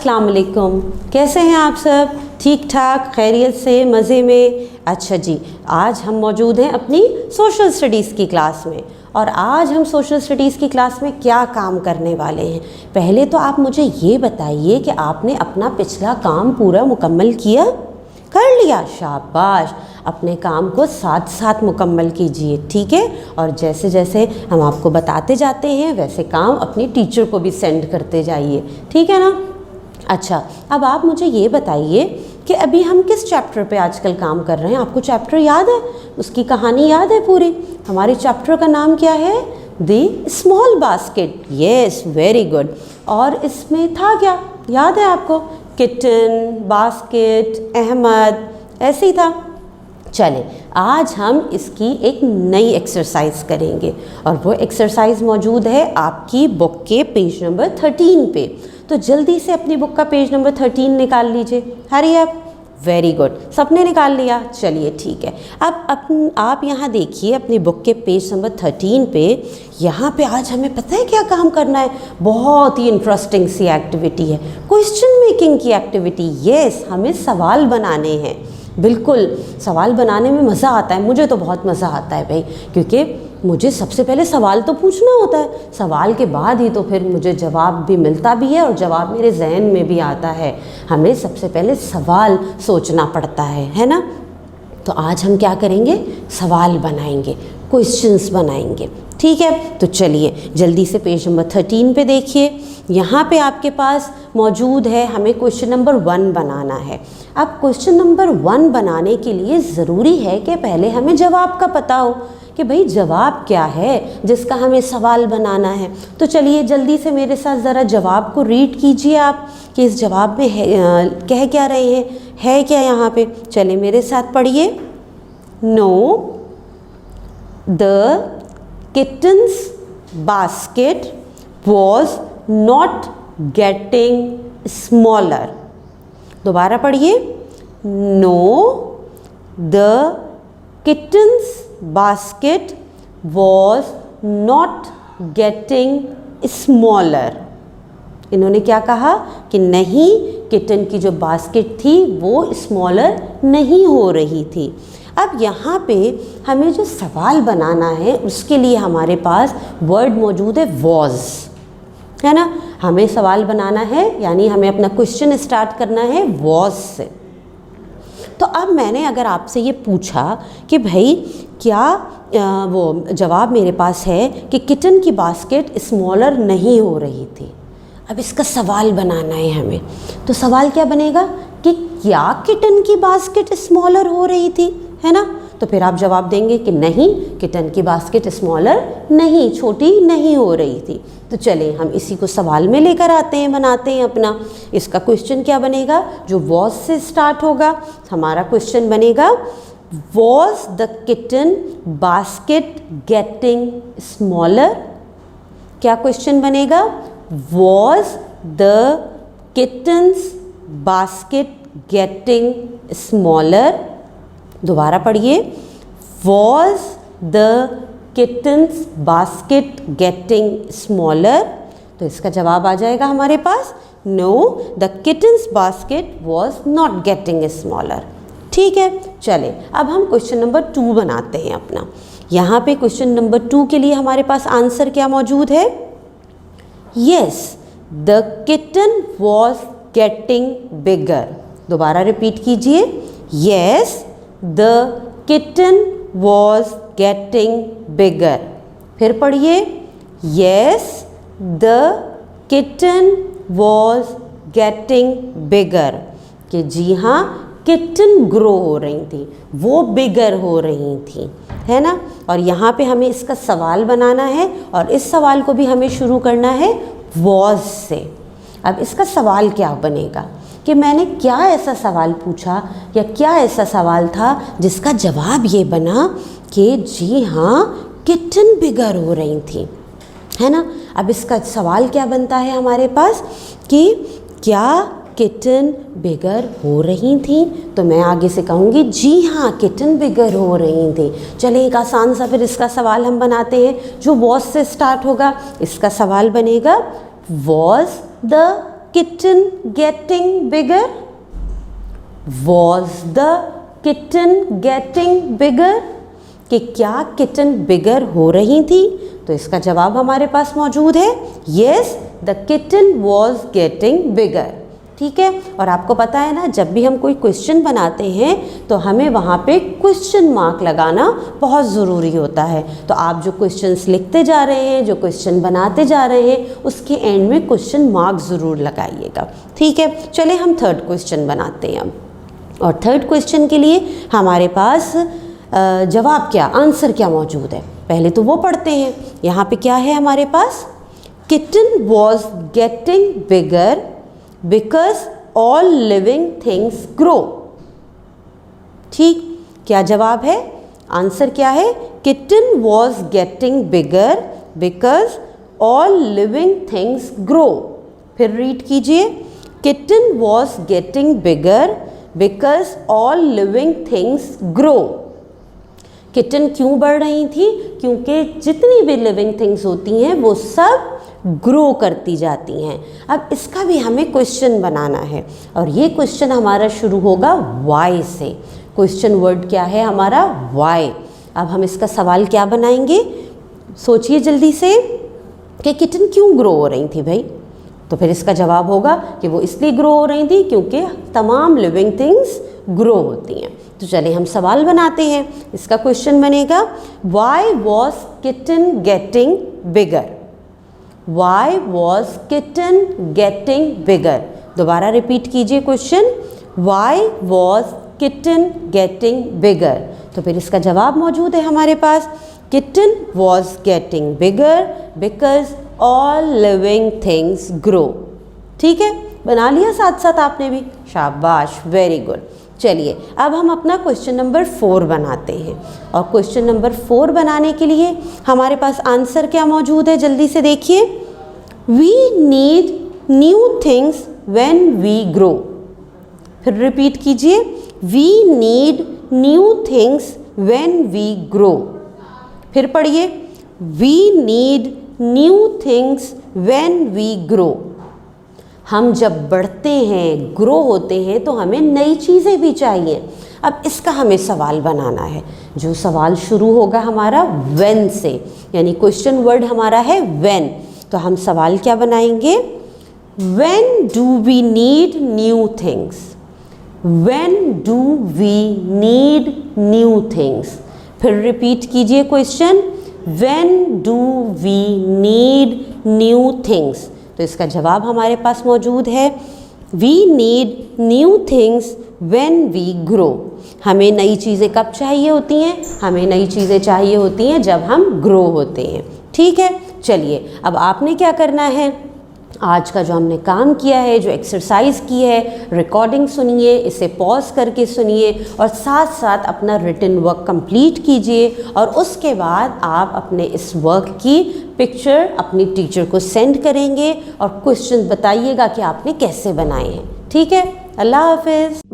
अस्सलाम वालेकुम। कैसे हैं आप सब? ठीक ठाक, खैरियत से, मज़े में? अच्छा जी, आज हम मौजूद हैं अपनी सोशल स्टडीज़ की क्लास में। और आज हम सोशल स्टडीज़ की क्लास में क्या काम करने वाले हैं? पहले तो आप मुझे ये बताइए कि आपने अपना पिछला काम पूरा मुकम्मल किया? कर लिया? शाबाश। अपने काम को साथ साथ मुकम्मल कीजिए, ठीक है? और जैसे जैसे हम आपको बताते जाते हैं वैसे काम अपनी टीचर को भी सेंड करते जाइए, ठीक है ना? अच्छा, अब आप मुझे ये बताइए कि अभी हम किस चैप्टर पे आजकल काम कर रहे हैं? आपको चैप्टर याद है? उसकी कहानी याद है पूरी? हमारे चैप्टर का नाम क्या है? The small basket. Yes, very good. और इसमें था क्या, याद है आपको? किटन, बास्केट, अहमद, ऐसे ही था। चले, आज हम इसकी एक नई एक्सरसाइज करेंगे और वो एक्सरसाइज मौजूद है आपकी बुक के पेज नंबर 13 पे। तो जल्दी से अपनी बुक का पेज नंबर 13 निकाल लीजिए। Hurry up. वेरी गुड, सबने निकाल लिया? चलिए ठीक है। अब आप यहाँ देखिए अपनी बुक के पेज नंबर 13 पे। यहाँ पे आज हमें पता है क्या काम करना है? बहुत ही इंटरेस्टिंग सी एक्टिविटी है, क्वेश्चन मेकिंग की एक्टिविटी। यस, हमें सवाल बनाने हैं। बिल्कुल, सवाल बनाने में मज़ा आता है। मुझे तो बहुत मज़ा आता है भाई, क्योंकि मुझे सबसे पहले सवाल तो पूछना होता है। सवाल के बाद ही तो फिर मुझे जवाब भी मिलता भी है और जवाब मेरे जहन में भी आता है। हमें सबसे पहले सवाल सोचना पड़ता है ना? तो आज हम क्या करेंगे? सवाल बनाएंगे, क्वेश्चंस बनाएंगे, ठीक है? तो चलिए जल्दी से पेज नंबर 13 पे देखिए। यहाँ पे आपके पास मौजूद है, हमें क्वेश्चन नंबर 1 बनाना है। अब क्वेश्चन नंबर 1 बनाने के लिए ज़रूरी है कि पहले हमें जवाब का पता हो कि भाई जवाब क्या है जिसका हमें सवाल बनाना है। तो चलिए जल्दी से मेरे साथ ज़रा जवाब को रीड कीजिए आप कि इस जवाब में कह क्या रहे हैं, है क्या यहाँ पे? चले मेरे साथ पढ़िए। No, the kittens basket was not getting smaller. दोबारा पढ़िए। No, the kitten's basket was not getting smaller। इन्होंने क्या कहा कि नहीं, किटन की जो बास्केट थी वो स्मॉलर नहीं हो रही थी। अब यहाँ पे हमें जो सवाल बनाना है उसके लिए हमारे पास वर्ड मौजूद है was, है ना? हमें सवाल बनाना है, यानी हमें अपना क्वेश्चन स्टार्ट करना है was से। तो अब मैंने अगर आपसे ये पूछा कि भाई क्या वो जवाब मेरे पास है कि किटन की बास्केट स्मॉलर नहीं हो रही थी। अब इसका सवाल बनाना है हमें। तो सवाल क्या बनेगा कि क्या किटन की बास्केट स्मॉलर हो रही थी, है ना? तो फिर आप जवाब देंगे कि नहीं, किटन की बास्केट स्मॉलर नहीं, छोटी नहीं हो रही थी। तो चले हम इसी को सवाल में लेकर आते हैं, बनाते हैं अपना। इसका क्वेश्चन क्या बनेगा? जो वॉज से स्टार्ट होगा। हमारा क्वेश्चन बनेगा was the kitten basket getting smaller. क्या क्वेश्चन बनेगा? Was the kittens basket getting smaller. दोबारा पढ़िए। Was the kittens basket getting smaller. तो इसका जवाब आ जाएगा हमारे पास no, the kittens basket was not getting smaller. ठीक है, चले अब हम क्वेश्चन नंबर 2 बनाते हैं अपना। यहाँ पे क्वेश्चन नंबर 2 के लिए हमारे पास आंसर क्या मौजूद है? Yes, the kitten was getting bigger. दोबारा रिपीट कीजिए। Yes, the kitten was getting बिगर। फिर पढ़िए। Yes, the kitten was getting बिगर। कि जी हाँ, किटन ग्रो हो रही थी, वो बिगर हो रही थी, है ना? और यहाँ पे हमें इसका सवाल बनाना है और इस सवाल को भी हमें शुरू करना है वॉज से। अब इसका सवाल क्या बनेगा कि मैंने क्या ऐसा सवाल पूछा या क्या ऐसा सवाल था जिसका जवाब ये बना कि जी हाँ, किटन बिगर हो रही थी, है ना? अब इसका सवाल क्या बनता है हमारे पास कि क्या किटन बिगर हो रही थी? तो मैं आगे से कहूँगी जी हाँ, किटन बिगर हो रही थी। चलिए एक आसान सा फिर इसका सवाल हम बनाते हैं जो वॉज से स्टार्ट होगा। इसका सवाल बनेगा was the kitten getting bigger? Was the kitten getting bigger? कि क्या किटन बिगर हो रही थी? तो इसका जवाब हमारे पास मौजूद है, yes the kitten was getting बिगर। ठीक है, और आपको पता है ना, जब भी हम कोई क्वेश्चन बनाते हैं तो हमें वहाँ पे क्वेश्चन मार्क लगाना बहुत ज़रूरी होता है। तो आप जो क्वेश्चंस लिखते जा रहे हैं, जो क्वेश्चन बनाते जा रहे हैं, उसके एंड में क्वेश्चन मार्क ज़रूर लगाइएगा। ठीक है, चलिए हम थर्ड क्वेश्चन बनाते हैं अब। और थर्ड क्वेश्चन के लिए हमारे पास जवाब क्या, आंसर क्या मौजूद है, पहले तो वो पढ़ते हैं। यहाँ पे क्या है हमारे पास, kitten was getting bigger because all living things grow. ठीक, क्या जवाब है, आंसर क्या है, kitten was getting bigger because all living things grow. फिर रीड कीजिए, kitten was getting bigger because all living things grow. Kitten क्यों बढ़ रही थी, क्योंकि जितनी भी लिविंग थिंग्स होती हैं वो सब ग्रो करती जाती हैं। अब इसका भी हमें क्वेश्चन बनाना है और ये क्वेश्चन हमारा शुरू होगा वाई से। क्वेश्चन वर्ड क्या है हमारा, वाई। अब हम इसका सवाल क्या बनाएंगे, सोचिए जल्दी से कि किटन क्यों ग्रो हो रही थी भाई। तो फिर इसका जवाब होगा कि वो इसलिए ग्रो हो रही थी क्योंकि तमाम लिविंग थिंग्स ग्रो होती हैं। तो चलिए हम सवाल बनाते हैं। इसका क्वेश्चन बनेगा, why was kitten getting bigger? Why was kitten getting bigger? दोबारा रिपीट कीजिए question, why was kitten getting bigger? तो फिर इसका जवाब मौजूद है हमारे पास, kitten was getting bigger because all living things grow. ठीक है, बना लिया साथ साथ आपने भी, शाबाश, वेरी गुड। चलिए अब हम अपना क्वेश्चन नंबर 4 बनाते हैं। और क्वेश्चन नंबर 4 बनाने के लिए हमारे पास आंसर क्या मौजूद है, जल्दी से देखिए, we need new things when we grow. फिर रिपीट कीजिए, we need new things when we grow. फिर पढ़िए, we need new things when we grow. हम जब बढ़ते हैं, ग्रो होते हैं, तो हमें नई चीज़ें भी चाहिए। अब इसका हमें सवाल बनाना है, जो सवाल शुरू होगा हमारा व्हेन से, यानी क्वेश्चन वर्ड हमारा है व्हेन। तो हम सवाल क्या बनाएंगे, when do we need new things? When do we need new things? फिर रिपीट कीजिए question, when do we need new things? तो इसका जवाब हमारे पास मौजूद है, we need new things when we grow. हमें नई चीज़ें कब चाहिए होती हैं, हमें नई चीज़ें चाहिए होती हैं जब हम ग्रो होते हैं। ठीक है, चलिए अब आपने क्या करना है, आज का जो हमने काम किया है, जो एक्सरसाइज की है, रिकॉर्डिंग सुनिए, इसे पॉज करके सुनिए और साथ साथ अपना रिटन वर्क कंप्लीट कीजिए। और उसके बाद आप अपने इस वर्क की पिक्चर अपनी टीचर को सेंड करेंगे और क्वेश्चन बताइएगा कि आपने कैसे बनाए हैं। ठीक है, अल्लाह हाफिज़।